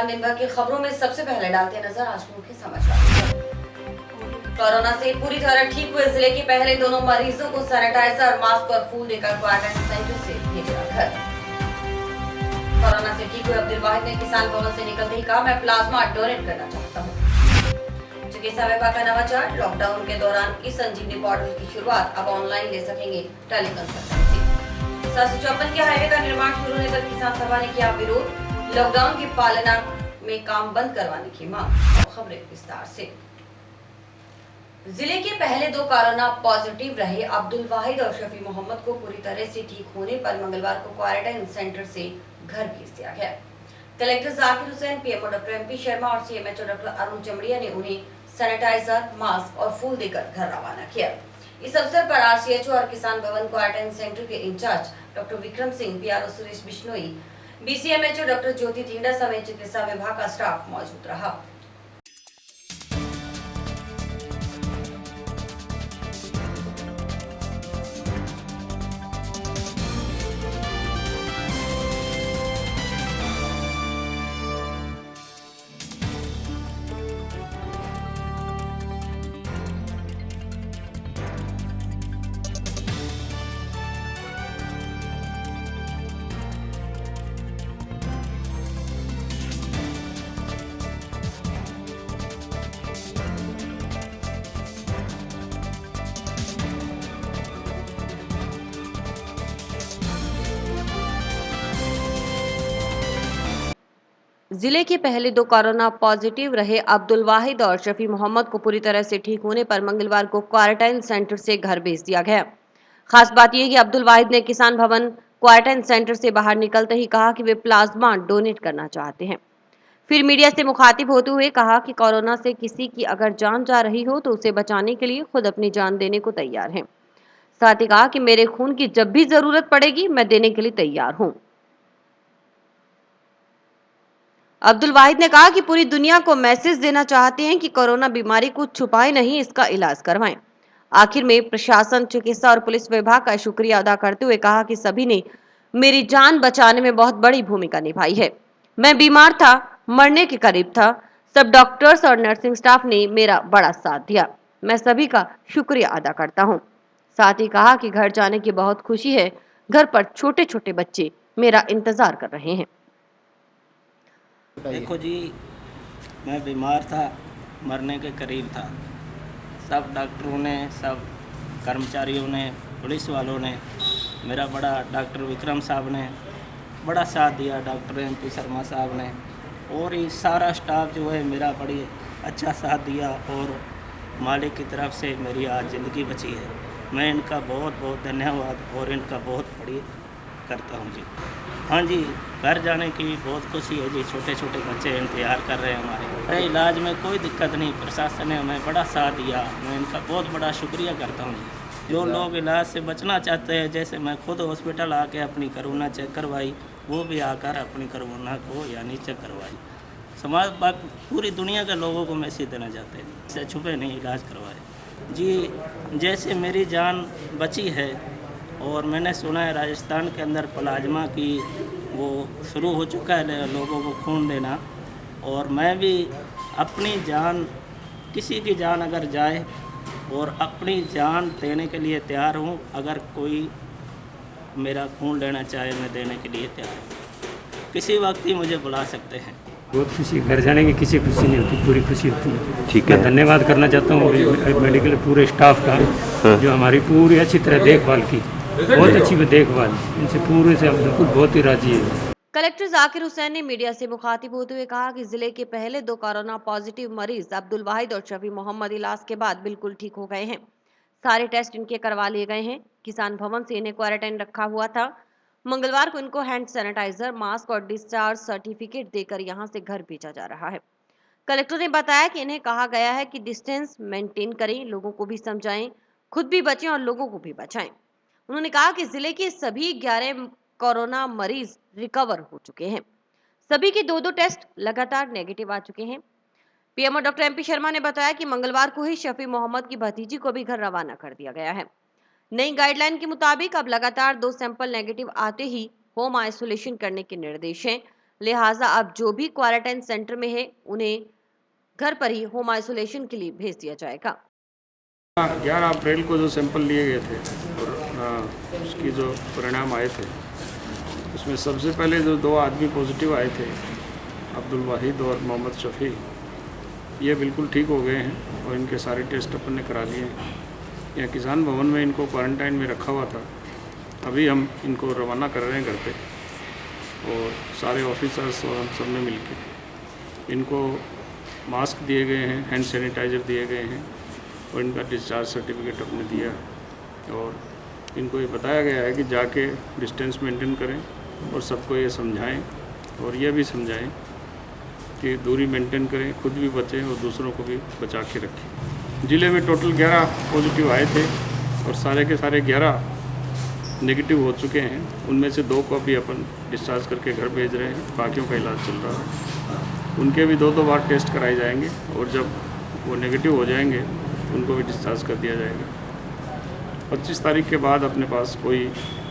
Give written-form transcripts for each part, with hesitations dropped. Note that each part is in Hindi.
दौरान दिन भर की खबरों में सबसे पहले डालते हैं नजर आज के मुख्य समाचार। कोरोना से पूरी तरह ठीक हुए जिले के पहले दोनों मरीजों को सैनिटाइजर, मास्क और फूल देकर क्वारंटाइन सेंटर से भेजा घर। कोरोना से ठीक हुए अब्दुल वाहिद ने किसान भवन से निकलते ही कहा, मैं प्लाज्मा डोनेट करना चाहता हूँ। चिकित्सा विभाग का नवाचार, लॉकडाउन के दौरान ई संजीवनी पोर्टल की शुरुआत, अब ऑनलाइन ले सकेंगे टेलीकंसल्टेंसी। 754 के हाईवे का निर्माण शुरू होने पर किसान सभा ने किया विरोध, लॉकडाउन की पालना में काम बंद करवाने की मांग। खबरें विस्तार से। जिले के पहले दो कोरोना पॉजिटिव रहे अब्दुल वाहिद और शफी मोहम्मद को पूरी तरह से ठीक होने पर मंगलवार को क्वारंटाइन सेंटर से घर भेज दिया गया। Collector Zakir Hussain, PMO doctor MP Sharma और सीएमएचओ डॉक्टर अरुण चमड़िया ने उन्हें सैनिटाइजर, मास्क और फूल देकर घर रवाना किया। इस अवसर पर आरसीएचओ और किसान भवन क्वारंटाइन सेंटर के incharge doctor Vikram Singh, PRO Suresh Bishnoi, BCMHO doctor Jyoti Thingra समेत चिकित्सा विभाग का स्टाफ मौजूद रहा। जिले के पहले दो कोरोना पॉजिटिव रहे अब्दुल वाहिद और शफी मोहम्मद को पूरी तरह से ठीक होने पर मंगलवार को क्वारंटाइन सेंटर से घर भेज दिया गया। खास बात यह कि अब्दुल वाहिद ने किसान भवन क्वारंटाइन सेंटर से बाहर निकलते ही कहा कि वे प्लाज्मा डोनेट करना चाहते हैं। फिर मीडिया से मुखातिब होते हुए कहा कि कोरोना से किसी की अगर जान जा रही हो तो उसे बचाने के लिए खुद अपनी जान देने को तैयार हैं। साथ ही कहा कि मेरे खून की जब भी जरूरत पड़ेगी मैं देने के लिए तैयार हूं। अब्दुल वाहिद ने कहा कि पूरी दुनिया को मैसेज देना चाहते हैं कि कोरोना बीमारी को छुपाए नहीं, इसका इलाज करवाएं। आखिर में प्रशासन, चिकित्सा और पुलिस विभाग का शुक्रिया अदा करते हुए कहा कि सभी ने मेरी जान बचाने में बहुत बड़ी भूमिका निभाई है। मैं बीमार था, मरने के करीब था, सब डॉक्टर्स और नर्सिंग स्टाफ ने मेरा बड़ा साथ दिया। मैं सभी का शुक्रिया अदा करता हूँ। साथ ही कहा कि घर जाने की बहुत खुशी है, घर पर छोटे छोटे बच्चे मेरा इंतजार कर रहे हैं। देखो जी, मैं बीमार था, मरने के करीब था। सब डॉक्टरों ने, सब कर्मचारियों ने, पुलिस वालों ने, मेरा बड़ा डॉक्टर विक्रम साहब ने बड़ा साथ दिया, डॉक्टर एमपी शर्मा साहब ने, और ये सारा स्टाफ जो है मेरा बड़ी अच्छा साथ दिया और मालिक की तरफ से मेरी आज ज़िंदगी बची है। मैं इनका बहुत बहुत धन्यवाद और इनका बहुत बड़ी करता हूँ जी। हाँ जी, घर जाने की भी बहुत खुशी है जी। छोटे छोटे बच्चे इंतजार कर रहे हैं हमारे। इलाज में कोई दिक्कत नहीं, प्रशासन ने हमें बड़ा साथ दिया। मैं इनका बहुत बड़ा शुक्रिया करता हूँ जी। जो लोग इलाज से बचना चाहते हैं, जैसे मैं खुद हॉस्पिटल आके अपनी कोरोना चेक करवाई, वो भी आकर अपनी कोरोना को यानी चेक करवाई। समाज पूरी दुनिया के लोगों को मैसेज देना चाहते हैं, इससे छुपे नहीं, इलाज करवाए जी। जैसे मेरी जान बची है और मैंने सुना है राजस्थान के अंदर प्लाज्मा की वो शुरू हो चुका है लोगों को खून देना, और मैं भी अपनी जान, किसी की जान अगर जाए और अपनी जान देने के लिए तैयार हूँ। अगर कोई मेरा खून लेना चाहे, मैं देने के लिए तैयार हूँ। किसी वक्त ही मुझे बुला सकते हैं। बहुत खुशी, घर जाने की किसी खुशी नहीं होती, पूरी खुशी होती है। ठीक है, मैं धन्यवाद करना चाहता हूँ मेडिकल पूरे स्टाफ का, जो हमारी पूरी अच्छी तरह देखभाल की, बहुत अच्छी देखभाल, इनसे पूरे से हम बिल्कुल बहुत ही राजी है। कलेक्टर जाकिर हुसैन ने मीडिया से मुखातिब होते हुए कहा कि जिले के पहले दो कोरोना पॉजिटिव मरीज अब्दुल वाहिद और शफी मोहम्मद इलाज के बाद बिल्कुल ठीक हो गए हैं। सारे टेस्ट इनके करवा लिए गए हैं। किसान भवन से इन्हें क्वारंटाइन रखा हुआ था। मंगलवार को इनको हैंड सैनिटाइजर, मास्क और डिस्चार्ज सर्टिफिकेट देकर यहां से घर भेजा जा रहा है। कलेक्टर ने बताया कि इन्हें कहा गया है कि डिस्टेंस मेंटेन करें, लोगों को भी समझाएं, खुद भी बचें और लोगों को भी बचाएं। उन्होंने कहा कि जिले के सभी 11 कोरोना मरीज रिकवर हो चुके हैं। सभी के दो टेस्ट लगातार नेगेटिव आ चुके हैं। पीएमओ डॉक्टर एमपी शर्मा ने बताया कि मंगलवार को ही शफी मोहम्मद की भतीजी को भी घर रवाना कर दिया गया है। नई गाइडलाइन के मुताबिक अब लगातार 2 सैंपल नेगेटिव आते ही होम आइसोलेशन करने के निर्देश हैं। लिहाजा अब जो भी क्वारंटाइन सेंटर में है उन्हें घर पर ही होम आइसोलेशन के लिए भेज दिया जाएगा। 11 अप्रैल को जो सैंपल लिए गए थे और उसकी जो परिणाम आए थे उसमें सबसे पहले जो 2 आदमी पॉजिटिव आए थे, अब्दुल वाहिद और मोहम्मद शफ़ी, ये बिल्कुल ठीक हो गए हैं और इनके सारे टेस्ट अपन ने करा लिए हैं। यहाँ किसान भवन में इनको क्वारंटाइन में रखा हुआ था। अभी हम इनको रवाना कर रहे हैं घर पे और सारे ऑफिसर्स और हम सब ने मिलकर इनको मास्क दिए गए हैं, हैंड सैनिटाइज़र दिए गए हैं और इनका डिस्चार्ज सर्टिफिकेट अपने दिया और इनको ये बताया गया है कि जाके डिस्टेंस मेंटेन करें और सबको ये समझाएं और ये भी समझाएं कि दूरी मेंटेन करें, खुद भी बचें और दूसरों को भी बचा के रखें। ज़िले में टोटल 11 पॉजिटिव आए थे और सारे के सारे 11 नेगेटिव हो चुके हैं। उनमें से 2 को अभी अपन डिस्चार्ज करके घर भेज रहे हैं, बाकियों का इलाज चल रहा है। उनके भी 2 बार टेस्ट कराए जाएंगे और जब वो नेगेटिव हो जाएंगे उनको भी डिस्चार्ज कर दिया जाएगा। 25 तारीख के बाद अपने पास कोई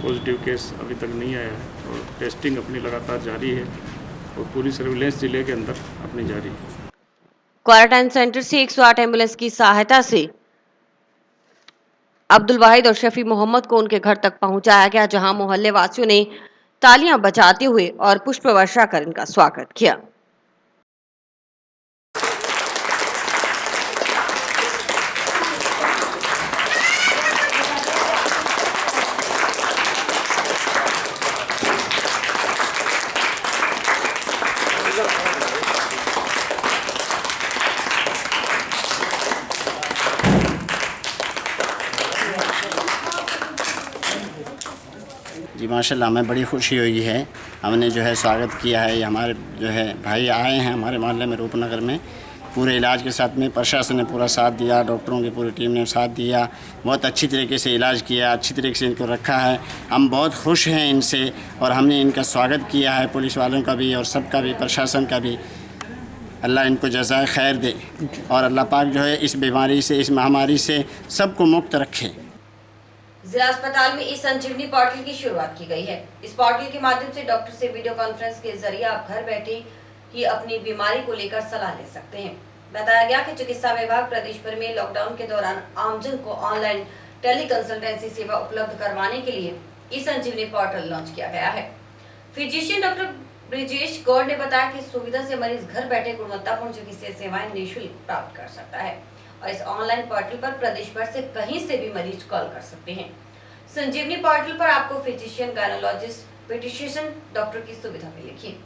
पॉजिटिव केस अभी तक नहीं आया है और टेस्टिंग अपनी लगातार जारी है और पूरी सर्विलेंस ज़िले के अंदर अपनी जारी है। क्वारंटाइन सेंटर से 108 एम्बुलेंस की सहायता से अब्दुल वाहिद और शफी मोहम्मद को उनके घर तक पहुंचाया गया, जहां मोहल्ले वासियों ने तालियां बजाते हुए और पुष्प वर्षा कर इनका स्वागत किया। जी माशाल्लाह, हमें बड़ी खुशी हुई है। हमने जो है स्वागत किया है। हमारे जो है भाई आए हैं हमारे मोहल्ले में रूपनगर में, पूरे इलाज के साथ में प्रशासन ने पूरा साथ दिया, डॉक्टरों की पूरी टीम ने साथ दिया, बहुत अच्छी तरीके से इलाज किया, अच्छी तरीके से इनको रखा है। हम बहुत खुश हैं इनसे और हमने इनका स्वागत किया है, पुलिस वालों का भी और सबका भी, प्रशासन का भी। अल्लाह इनको जज़ाए खैर दे और अल्लाह पाक जो है इस बीमारी से, इस महामारी से सबको मुक्त रखे। जिला अस्पताल में ई-संजीवनी पोर्टल की शुरुआत की गई है। इस पोर्टल के माध्यम से डॉक्टर से वीडियो कॉन्फ्रेंस के जरिए आप घर बैठे ही अपनी बीमारी को लेकर सलाह ले सकते हैं। बताया गया कि चिकित्सा विभाग प्रदेश भर में लॉकडाउन के दौरान आमजन को ऑनलाइन टेली कंसल्टेंसी सेवा उपलब्ध करवाने के लिए ई-संजीवनी पोर्टल लॉन्च किया गया है। फिजिशियन डॉक्टर ब्रिजेश गौड़ ने बताया कि इस सुविधा से मरीज घर बैठे गुणवत्तापूर्ण चिकित्सा सेवाएं निःशुल्क प्राप्त कर सकता है और इस ऑनलाइन पोर्टल पर प्रदेश भर से कहीं से भी मरीज कॉल कर सकते हैं। संजीवनी पोर्टल पर आपको फिजिशियन, गायनोलॉजिस्ट, पीडियाट्रिशियन डॉक्टर की सुविधा मिलेगी।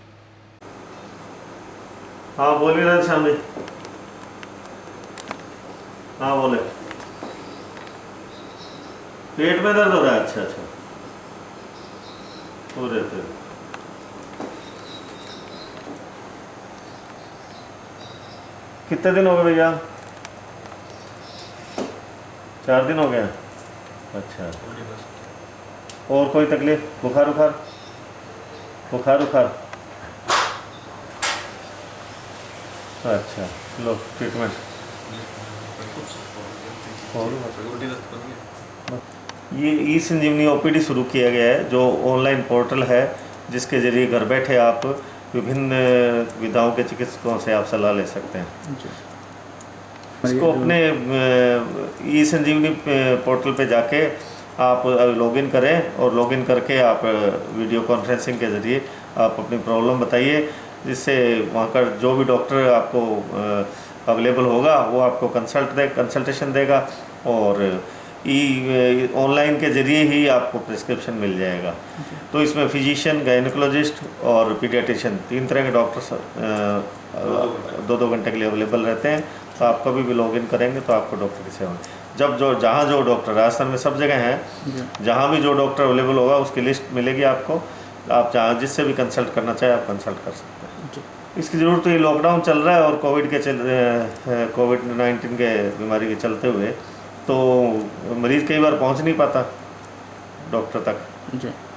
हाँ बोलिए राधेश्याम जी। हाँ बोले। पेट में दर्द हो रहा है? अच्छा अच्छा, हो रहते हैं। कितने दिन हो गए भैया? 4 दिन हो गए। अच्छा, और कोई तकलीफ? बुखार उखार? बुखार उखार? अच्छा, लो ट्रीटमेंट। ये ई संजीवनी ओपीडी शुरू किया गया है, जो ऑनलाइन पोर्टल है जिसके जरिए घर बैठे आप विभिन्न विधाओं के चिकित्सकों से आप सलाह ले सकते हैं। इसको अपने ई संजीवनी पोर्टल पे जाके आप लॉगिन करें और लॉगिन करके आप वीडियो कॉन्फ्रेंसिंग के ज़रिए आप अपनी प्रॉब्लम बताइए, जिससे वहाँ का जो भी डॉक्टर आपको अवेलेबल होगा वो आपको कंसल्टेशन देगा और ऑनलाइन के ज़रिए ही आपको प्रिस्क्रिप्शन मिल जाएगा। तो इसमें फिजिशियन, गायनेकोलॉजिस्ट और पीडियाट्रिशियन 3 तरह के डॉक्टर्स 2-2 घंटे के लिए अवेलेबल रहते हैं। तो आप कभी भी लॉगिन करेंगे तो आपको डॉक्टर की सेवा जब जहाँ जो डॉक्टर, राजस्थान में सब जगह हैं, जहाँ भी जो डॉक्टर अवेलेबल होगा उसकी लिस्ट मिलेगी आपको। आप जहाँ जिससे भी कंसल्ट करना चाहे आप कंसल्ट कर सकते हैं। इसकी ज़रूरत तो ये लॉकडाउन चल रहा है और कोविड-19 के बीमारी के चलते हुए तो मरीज़ कई बार पहुँच नहीं पाता डॉक्टर तक।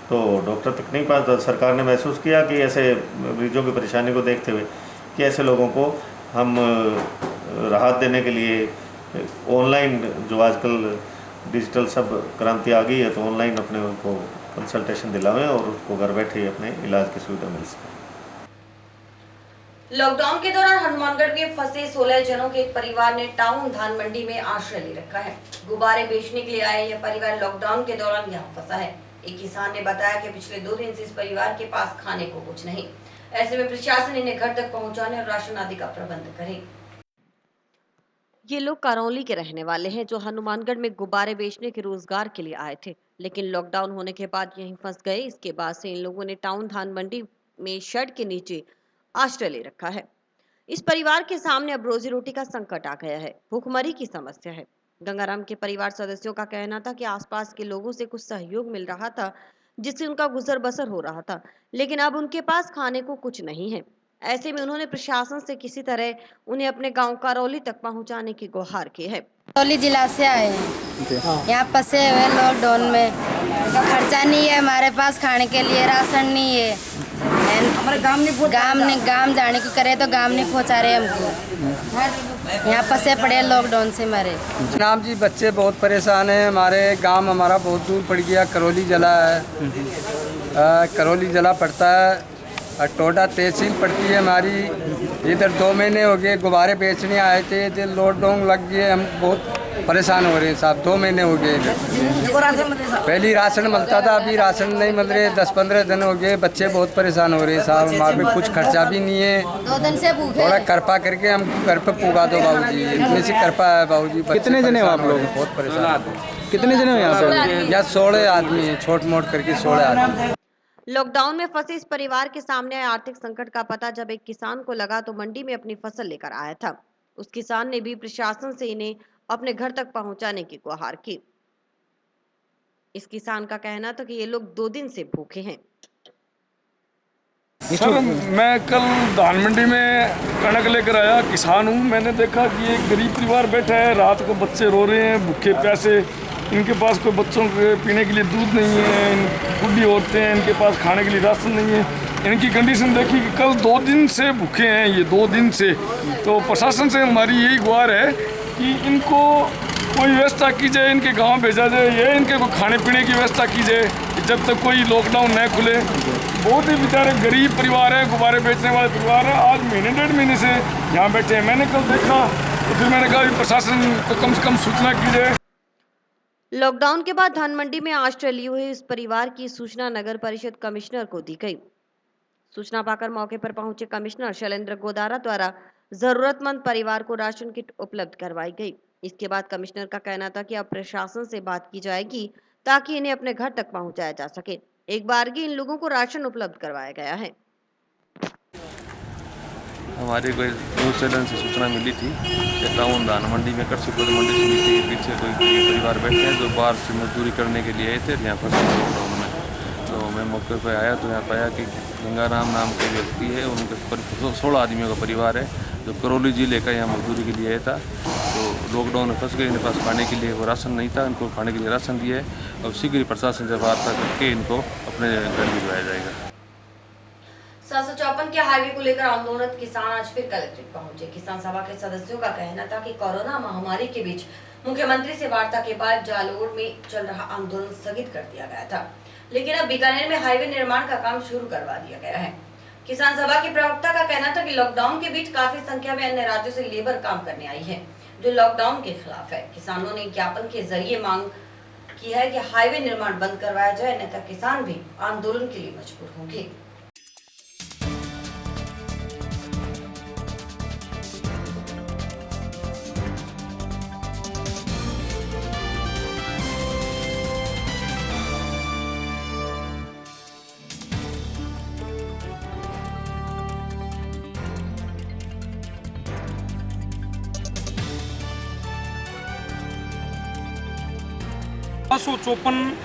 तो डॉक्टर तक नहीं पाता, सरकार ने महसूस किया कि ऐसे मरीजों की परेशानी को देखते हुए कि ऐसे लोगों को हम राहत देने के लिए ऑनलाइन, जो आजकल डिजिटल सब क्रांति आ गई है, तो ऑनलाइन अपने उनको कंसल्टेशन दिलावें और उसको घर बैठे अपने इलाज की सुविधा मिल सके। लॉकडाउन के दौरान हनुमानगढ़ में फंसे 16 जनों के एक परिवार ने टाउन धान मंडी में आश्रय ले रखा है। गुब्बारे बेचने के लिए आए यह परिवार लॉकडाउन के दौरान यहाँ फंसा है। एक किसान ने बताया कि पिछले 2 दिन से इस परिवार के पास खाने को कुछ नहीं। ऐसे में प्रशासन इन्हें घर तक पहुँचाने और राशन आदि का प्रबंध करे। ये लोग करौली के रहने वाले हैं जो हनुमानगढ़ में गुब्बारे बेचने के रोजगार के लिए आए थे, लेकिन लॉकडाउन होने के बाद यहीं फंस गए। इसके बाद से इन लोगों ने टाउन धान मंडी में शेड के नीचे आश्रय ले रखा है। इस परिवार के सामने अब रोजी रोटी का संकट आ गया है। भूखमरी की समस्या है। गंगाराम के परिवार सदस्यों का कहना था कि आसपास के लोगों से कुछ सहयोग मिल रहा था जिससे उनका गुजर बसर हो रहा था, लेकिन अब उनके पास खाने को कुछ नहीं है। ऐसे में उन्होंने प्रशासन से किसी तरह उन्हें अपने गांव करौली तक पहुंचाने की गुहार की है। करौली जिला से आए हैं, यहाँ फंसे हुए लॉकडाउन में। खर्चा नहीं है हमारे पास, खाने के लिए राशन नहीं है। हमारे गांव जाने की करे तो गांव नहीं पहुँचा रहे हमको। यहाँ फंसे पड़े लॉकडाउन से हमारे। नाम जी, बच्चे बहुत परेशान हैं। हमारे गांव हमारा बहुत दूर पड़ गया, करौली जिला है। करौली जिला पड़ता है, टोडा तहसील पड़ती है हमारी। इधर 2 महीने हो गए गुब्बारे बेचने आए थे, इधर लॉकडाउन लग गए। हम बहुत परेशान हो रहे हैं साहब। 2 महीने हो गए। पहली राशन मिलता था, अभी राशन नहीं मिल रहे। 10-15 दिन हो गए। बच्चे बहुत परेशान हो रहे हैं साहब। हमारे पे कुछ खर्चा भी नहीं है। 2 दिन से भूखे। थोड़ा कृपा करके हम घर पे पुगा दो बाबूजी, इतनी सी कृपा है बाबूजी। कितने जने हो आप लोग? बहुत परेशान। कितने जने हो यहाँ पे? यहाँ 16 आदमी हैं, छोट मोट करके 16 आदमी। लॉकडाउन में फंसे इस परिवार के सामने आए आर्थिक संकट का पता जब एक किसान को लगा तो मंडी में अपनी फसल लेकर आया था। उस किसान ने भी प्रशासन से इन्हें अपने घर तक पहुंचाने की गुहार की। इस किसान का कहना था कि ये लोग 2 दिन से भूखे हैं। सर, मैं कल धान मंडी में कणक लेकर आया, किसान हूँ। मैंने देखा कि एक गरीब परिवार बैठा है, रात को बच्चे रो रहे हैं, भूखे प्यासे। इनके पास कोई बच्चों के पीने के लिए दूध नहीं है, बुढ़ी औरतें हैं, इनके पास खाने के लिए राशन नहीं है। इनकी कंडीशन देखी कि कल 2 दिन से भूखे हैं ये, 2 दिन से। तो प्रशासन से हमारी यही गुहार है कि इनको कोई व्यवस्था की जाए, इनके गांव भेजा जाए, या इनके को खाने पीने की व्यवस्था की जाए जब तक कोई लॉकडाउन न खुले। बहुत ही बेचारे गरीब परिवार है, गुब्बारे बेचने वाले परिवार है। आज महीने 1.5 महीने से यहाँ बैठे हैं। मैंने कल देखा तो फिर मैंने कहा प्रशासन को कम से कम सूचना की जाए। लॉकडाउन के बाद धान मंडी में आश्रय लिए हुए इस परिवार की सूचना नगर परिषद कमिश्नर को दी गई। सूचना पाकर मौके पर पहुंचे कमिश्नर शैलेंद्र गोदारा द्वारा जरूरतमंद परिवार को राशन किट उपलब्ध करवाई गई। इसके बाद कमिश्नर का कहना था कि अब प्रशासन से बात की जाएगी ताकि इन्हें अपने घर तक पहुंचाया जा सके। एक बार इन लोगों को राशन उपलब्ध करवाया गया है। हमारे कोई न्यूज़ चैनल से सूचना मिली थी कि टाउन धान मंडी में कृषि उत्पादन मंडी समिति के पीछे कोई परिवार बैठे हैं जो बाहर से मजदूरी करने के लिए आए थे यहाँ पर लॉकडाउन में। तो मैं मौके पर आया तो यहाँ पाया कि गंगाराम नाम के व्यक्ति है, उनके 16 आदमियों का परिवार है जो करौली जिले का यहाँ मजदूरी के लिए आया था। तो लॉकडाउन में फंस गए। इनके पास खाने के लिए वो राशन नहीं था, इनको खाने के लिए राशन दिया है। और शीघ्र प्रशासन से वार्ता करके इनको अपने घर भिजवाया जाएगा। 754 के हाईवे को लेकर आंदोलित किसान आज फिर कलेक्ट्रेट पहुंचे। किसान सभा के सदस्यों का कहना था कि कोरोना महामारी के बीच मुख्यमंत्री से वार्ता के बाद जालोर में चल रहा आंदोलन स्थगित कर दिया गया था, लेकिन अब बीकानेर में हाईवे निर्माण का काम शुरू करवा दिया गया है। किसान सभा के प्रवक्ता का कहना था कि लॉकडाउन के बीच काफी संख्या में अन्य राज्यों से लेबर काम करने आई है जो लॉकडाउन के खिलाफ है। किसानों ने ज्ञापन के जरिए मांग की है कि हाईवे निर्माण बंद करवाया जाए, अन्यथा किसान भी आंदोलन के लिए मजबूर होंगे।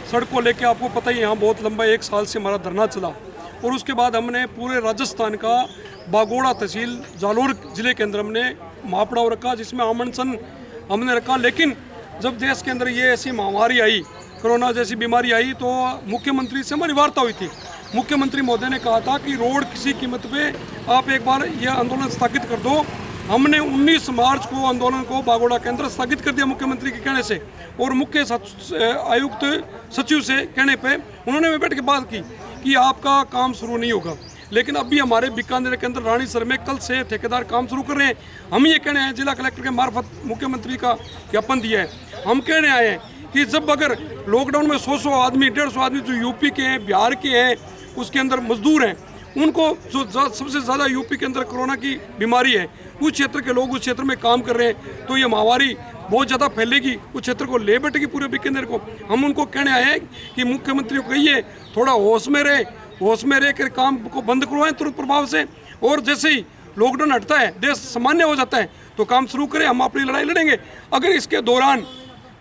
सड़क को लेके आपको पता ही यहाँ बहुत लंबा 1 साल से हमारा धरना चला और उसके बाद हमने पूरे राजस्थान का बागोड़ा तहसील जालोर जिले के अंदर हमने महापड़ाव रखा, जिसमें आमंत्रण हमने रखा। लेकिन जब देश के अंदर ये ऐसी महामारी आई, कोरोना जैसी बीमारी आई, तो मुख्यमंत्री से हमारी वार्ता हुई थी। मुख्यमंत्री महोदय ने कहा था कि रोड किसी कीमत पे आप एक बार ये आंदोलन स्थगित कर दो। हमने 19 मार्च को आंदोलन को बागोड़ा के अंदर स्थगित कर दिया मुख्यमंत्री के कहने से, और मुख्य आयुक्त सचिव से कहने पे उन्होंने बैठ के बात की कि आपका काम शुरू नहीं होगा। लेकिन अभी हमारे बीकानेर के अंदर रानीसर में कल से ठेकेदार काम शुरू कर रहे हैं। हम ये कहने आए हैं, जिला कलेक्टर के मार्फत मुख्यमंत्री का ज्ञापन दिया है, हम कहने आए हैं कि जब अगर लॉकडाउन में 100 आदमी 150 आदमी जो यूपी के हैं, बिहार के हैं, उसके अंदर मजदूर हैं, उनको जो सबसे ज़्यादा यूपी के अंदर कोरोना की बीमारी है, उस क्षेत्र के लोग उस क्षेत्र में काम कर रहे हैं, तो ये महामारी बहुत ज़्यादा फैलेगी, उस क्षेत्र को ले बैठेगी पूरे बीकानेर को। हम उनको कहने आए हैं कि मुख्यमंत्री को कहिए थोड़ा होश में रहे, होश में रह कर काम को बंद करवाएं तुरंत प्रभाव से, और जैसे ही लॉकडाउन हटता है, देश सामान्य हो जाता है, तो काम शुरू करें, हम अपनी लड़ाई लड़ेंगे। अगर इसके दौरान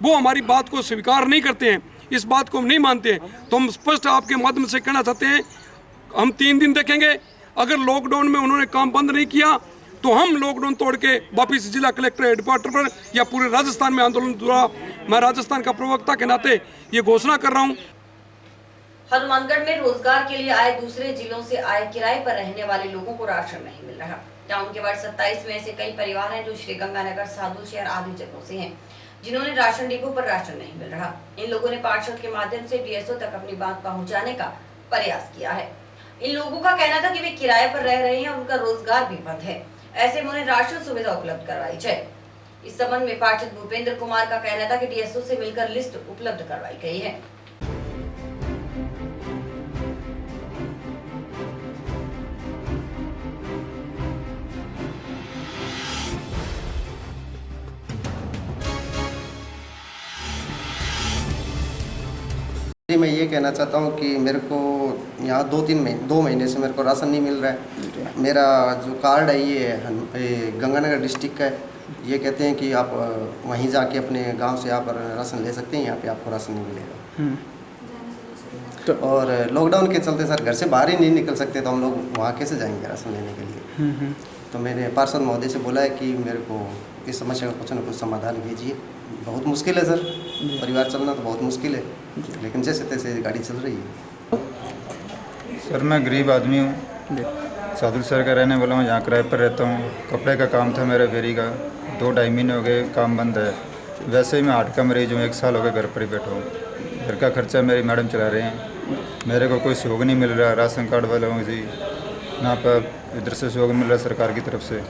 वो हमारी बात को स्वीकार नहीं करते हैं, इस बात को हम नहीं मानते हैं, तो हम स्पष्ट आपके माध्यम से कहना चाहते हैं, हम 3 दिन देखेंगे। अगर लॉकडाउन में उन्होंने काम बंद नहीं किया तो हम लॉकडाउन तोड़ के वापिस जिला कलेक्टर हेडक्वार्टर पर या पूरे राजस्थान में आंदोलन दूंगा। मैं राजस्थान का प्रवक्ता के नाते ये घोषणा कर रहा हूँ। हनुमानगढ़ में रोजगार के लिए आए दूसरे जिलों से आए किराए पर रहने वाले लोगों को राशन नहीं मिल रहा। टाउन के वार्ड 27 में ऐसे कई परिवार हैं जो श्री गंगानगर, साधु शहर आदि जगहों से हैं, जिन्होंने राशन डिपो पर राशन नहीं मिल रहा। इन लोगों ने पार्षद के माध्यम से डीएसओ तक अपनी बात पहुँचाने का प्रयास किया है। इन लोगों का कहना था कि वे किराए पर रह रहे हैं और उनका रोजगार भी बंद है, ऐसे में उन्हें राशन सुविधा उपलब्ध करवाई जाए। इस संबंध में पार्षद भूपेंद्र कुमार का कहना था कि डीएसओ से मिलकर लिस्ट उपलब्ध करवाई गई है। मैं ये कहना चाहता हूँ कि मेरे को यहाँ 2 महीने से मेरे को राशन नहीं मिल रहा है। मेरा जो कार्ड है ये गंगानगर डिस्ट्रिक्ट का है। ये कहते हैं कि आप वहीं जाके अपने गांव से आप राशन ले सकते हैं, यहाँ पे आपको राशन नहीं मिलेगा। तो और लॉकडाउन के चलते सर घर से बाहर ही नहीं निकल सकते, तो हम लोग वहाँ कैसे जाएंगे राशन लेने के लिए। तो मैंने पार्षद महोदय से बोला है कि मेरे को इस समस्या का कुछ न कुछ समाधान कीजिए। बहुत मुश्किल है सर, परिवार चलना तो बहुत मुश्किल है, लेकिन जैसे तैसे गाड़ी चल रही है। सर मैं गरीब आदमी हूँ, साधु शहर का रहने वाला हूँ, यहाँ किराए पर रहता हूँ। कपड़े का काम था मेरा फेरी का, 2-2.5 महीने हो गए काम बंद है। वैसे ही मैं हार्ट का मरीज हूँ, 1 साल हो गया घर पर ही बैठा हूँ। घर का खर्चा मेरी मैडम चला रहे हैं, मेरे को कोई सहयोग नहीं मिल रहा। राशन कार्ड वाला हूँ जी, ना पर इधर से सहयोग मिल रहा सरकार की तरफ से।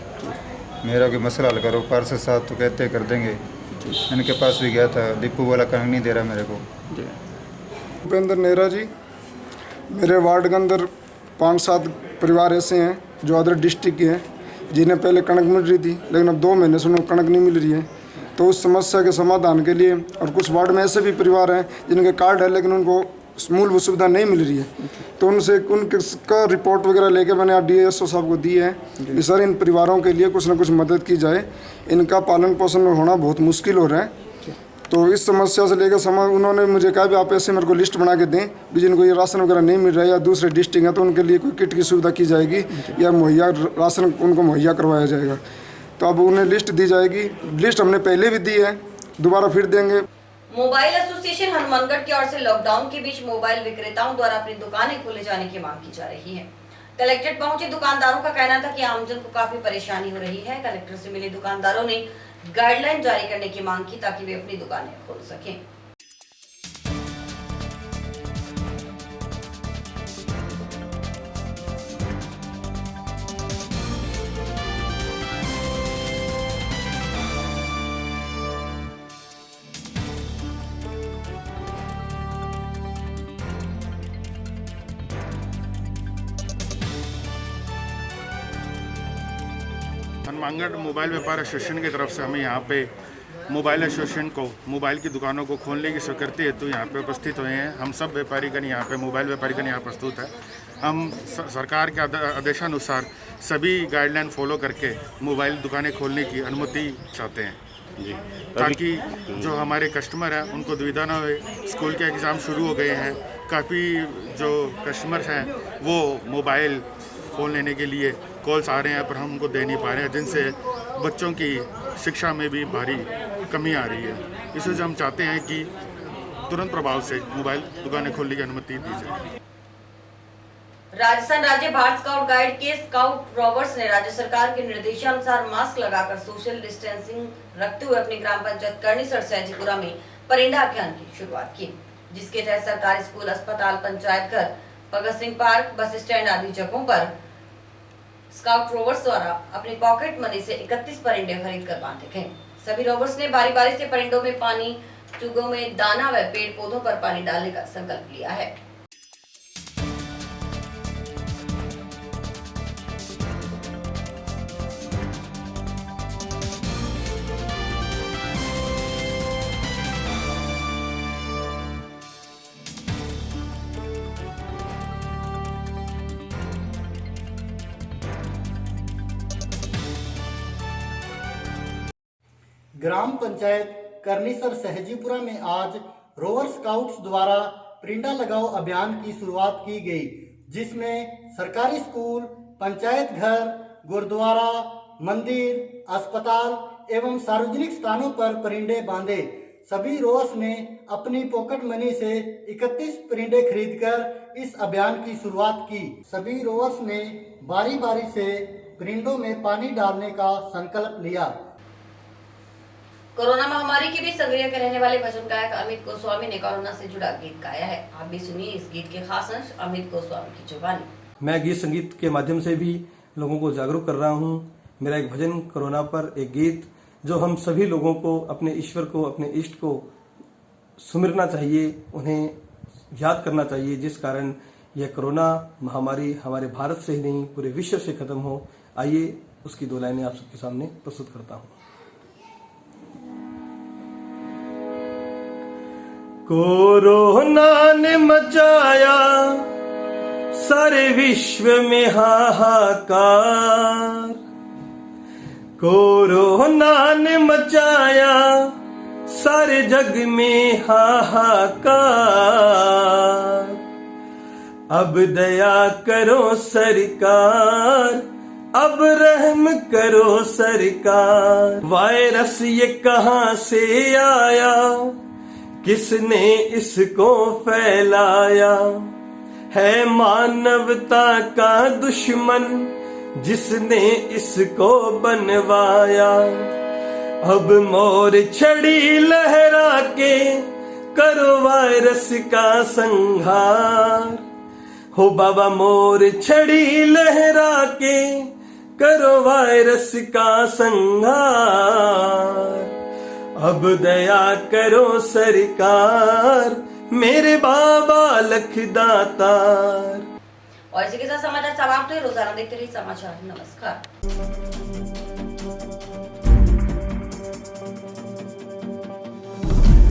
मेरा कोई मसला हल करो। पार्षद साहब तो कहते कर देंगे, इनके पास भी गया था, डिपो वाला कनेक्ट नहीं दे रहा मेरे को। भूपेंद्र नेहरा जी, मेरे वार्ड के अंदर 5-7 परिवार ऐसे हैं जो अदर डिस्ट्रिक्ट के हैं, जिन्हें पहले कणक मिल रही थी, लेकिन अब 2 महीने से उन्हें कणक नहीं मिल रही है। तो उस समस्या के समाधान के लिए, और कुछ वार्ड में ऐसे भी परिवार हैं जिनके कार्ड है लेकिन उनको मूलभूत सुविधा नहीं मिल रही है, तो उनसे उनका रिपोर्ट वगैरह लेके मैंने डीएसओ साहब को दी है कि सर इन परिवारों के लिए कुछ ना कुछ मदद की जाए, इनका पालन पोषण होना बहुत मुश्किल हो रहा है। तो इस समस्या से लेकर उन्होंने मुझे कहा भी आप ऐसे मेरे को लिस्ट बना के दें भी जिनको ये राशन वगैरह नहीं मिल रहा है या दूसरे डिस्ट्रिक्ट है तो उनके लिए कोई किट की सुविधा की जाएगी या मुहैया राशन उनको मुहैया करवाया जाएगा। तो अब उन्हें लिस्ट दी जाएगी। लिस्ट हमने पहले भी दी है, दोबारा फिर देंगे। मोबाइल एसोसिएशन हनुमानगढ़ की ओर से लॉकडाउन के बीच मोबाइल विक्रेताओं द्वारा अपनी दुकानें खोले जाने की मांग की जा रही है। कलेक्ट्रेट पहुंचे दुकानदारों का कहना था कि आमजन को काफी परेशानी हो रही है। कलेक्टर से मिले दुकानदारों ने गाइडलाइन जारी करने की मांग की ताकि वे अपनी दुकानें खोल सकें। हनुमानगढ़ मोबाइल व्यापार एसोसिएशन की तरफ से हमें यहाँ पे मोबाइल एसोसिएशन को मोबाइल की दुकानों को खोलने की स्वीकृति हेतु यहाँ पे उपस्थित हुए हैं। हम सब व्यापारीगण यहाँ पे मोबाइल व्यापारीगण यहाँ प्रस्तुत है। हम सरकार के आदेशानुसार सभी गाइडलाइन फॉलो करके मोबाइल दुकानें खोलने की अनुमति चाहते हैं जी, ताकि जो हमारे कस्टमर हैं उनको दुविधा ना हो। स्कूल के एग्ज़ाम शुरू हो गए हैं, काफ़ी जो कस्टमर्स हैं वो मोबाइल फ़ोन लेने के लिए कॉल्स आ रहे हैं पर हम उनको दे नहीं पा रहे हैं, जिनसे बच्चों की शिक्षा में भी भारी कमी आ रही है। इस वजह हम चाहते हैं कि तुरंत प्रभाव से मोबाइल दुकानें खोलने की अनुमति दी जाए। राजस्थान राज्य भारत स्काउट गाइड के स्काउट रॉबर्ट्स ने राज्य सरकार के निर्देशानुसार मास्क लगाकर सोशल डिस्टेंसिंग रखते हुए अपनी ग्राम पंचायत कर्णीसर सैजीपुरा में परिंदा अभियान की शुरुआत की, जिसके तहत सरकारी स्कूल, अस्पताल, पंचायत घर, Bhagat Singh park, bus stand आदि जगहों पर स्काउट रोवर्स द्वारा अपनी पॉकेट मनी से 31 परिंदे खरीद कर बांधे गए। सभी रोवर्स ने बारी बारी से परिंदों में पानी, चुगों में दाना व पेड़ पौधों पर पानी डालने का संकल्प लिया है। ग्राम पंचायत करनीसर सहजीपुरा में आज रोवर स्काउट्स द्वारा परिंदा लगाओ अभियान की शुरुआत की गई, जिसमें सरकारी स्कूल, पंचायत घर, गुरुद्वारा, मंदिर, अस्पताल एवं सार्वजनिक स्थानों पर परिंदे बांधे। सभी रोवर्स ने अपनी पॉकेट मनी से 31 परिंदे खरीदकर इस अभियान की शुरुआत की। सभी रोवर्स ने बारी बारी से परिंदों में पानी डालने का संकल्प लिया। कोरोना महामारी के बीच संग्रिया के रहने वाले भजन गायक अमित गोस्वामी ने कोरोना से जुड़ा गीत गाया है। आप भी सुनिए इस गीत के खास अंश अमित गोस्वामी की जुबानी। मैं गीत संगीत के माध्यम से भी लोगों को जागरूक कर रहा हूँ। मेरा एक भजन कोरोना पर एक गीत जो हम सभी लोगों को अपने ईश्वर को, अपने इष्ट को सुमिरना चाहिए, उन्हें याद करना चाहिए, जिस कारण यह कोरोना महामारी हमारे भारत से ही नहीं पूरे विश्व से खत्म हो। आइए उसकी दो लाइनें आप सबके सामने प्रस्तुत करता हूँ। कोरोना ने मचाया सारे विश्व में हाहाकार, कोरोना ने मचाया सारे जग में हाहाकार। अब दया करो सरकार, अब रहम करो सरकार। वायरस ये कहां से आया, किसने इसको फैलाया? है मानवता का दुश्मन जिसने इसको बनवाया। अब मोर छड़ी लहरा के करो वायरस का संहार। हो बाबा मोर छड़ी लहरा के करो वायरस का संहार। अब दया करो सरकार, मेरे बाबा लखदातार। और इसी के साथ समाचार समाप्त हुए। रोजाना देखते रहिए समाचार। नमस्कार।